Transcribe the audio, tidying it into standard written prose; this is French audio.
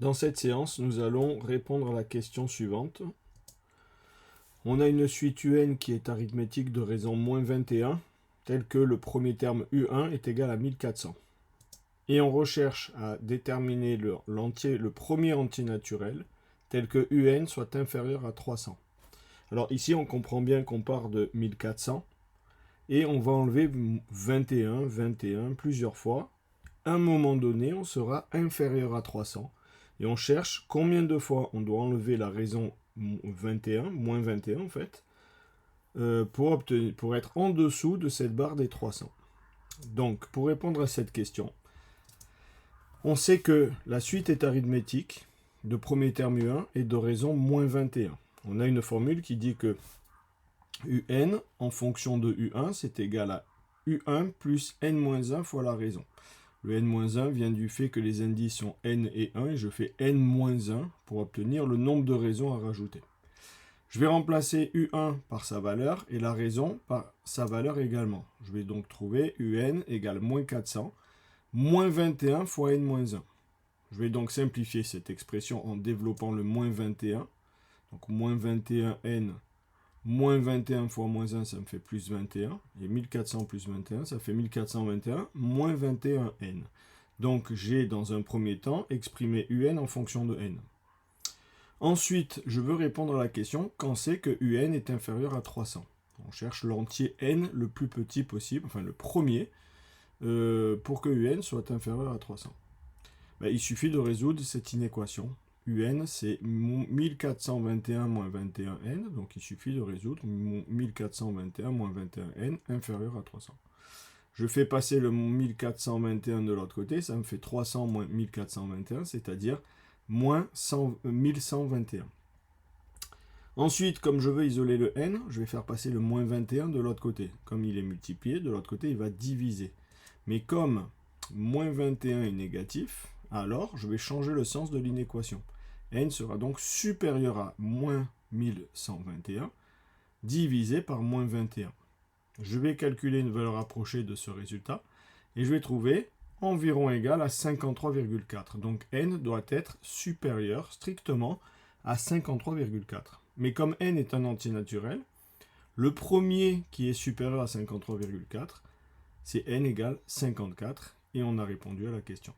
Dans cette séance, nous allons répondre à la question suivante. On a une suite UN qui est arithmétique de raison moins 21, telle que le premier terme U1 est égal à 1400. Et on recherche à déterminer le premier entier naturel, tel que UN soit inférieur à 300. Alors ici, on comprend bien qu'on part de 1400, et on va enlever 21 plusieurs fois. À un moment donné, on sera inférieur à 300. Et on cherche combien de fois on doit enlever la raison 21, moins 21 en fait, pour être en dessous de cette barre des 300. Donc, pour répondre à cette question, on sait que la suite est arithmétique de premier terme U1 et de raison moins 21. On a une formule qui dit que UN en fonction de U1, c'est égal à U1 plus N-1 fois la raison. Le n-1 vient du fait que les indices sont n et 1 et je fais n-1 pour obtenir le nombre de raisons à rajouter. Je vais remplacer U1 par sa valeur et la raison par sa valeur également. Je vais donc trouver UN égale moins 400, moins 21 fois n-1. Je vais donc simplifier cette expression en développant le moins 21. Donc moins 21n, moins 21 fois moins 1, ça me fait plus 21. Et 1400 plus 21, ça fait 1421, moins 21n. Donc j'ai dans un premier temps exprimé UN en fonction de n. Ensuite, je veux répondre à la question quand c'est que UN est inférieur à 300. On cherche l'entier n le plus petit possible, enfin le premier, pour que UN soit inférieur à 300. Il suffit de résoudre cette inéquation. UN, c'est 1421 moins 21n, donc il suffit de résoudre 1421 moins 21n inférieur à 300. Je fais passer le 1421 de l'autre côté, ça me fait 300 moins 1421, c'est-à-dire moins 1121. Ensuite, comme je veux isoler le n, je vais faire passer le moins 21 de l'autre côté. Comme il est multiplié, de l'autre côté, il va diviser. Mais comme moins 21 est négatif, alors je vais changer le sens de l'inéquation. N sera donc supérieur à moins 1121 divisé par moins 21. Je vais calculer une valeur approchée de ce résultat et je vais trouver environ égal à 53,4. Donc n doit être supérieur strictement à 53,4. Mais comme n est un entier naturel, le premier qui est supérieur à 53,4, c'est n égale 54 et on a répondu à la question.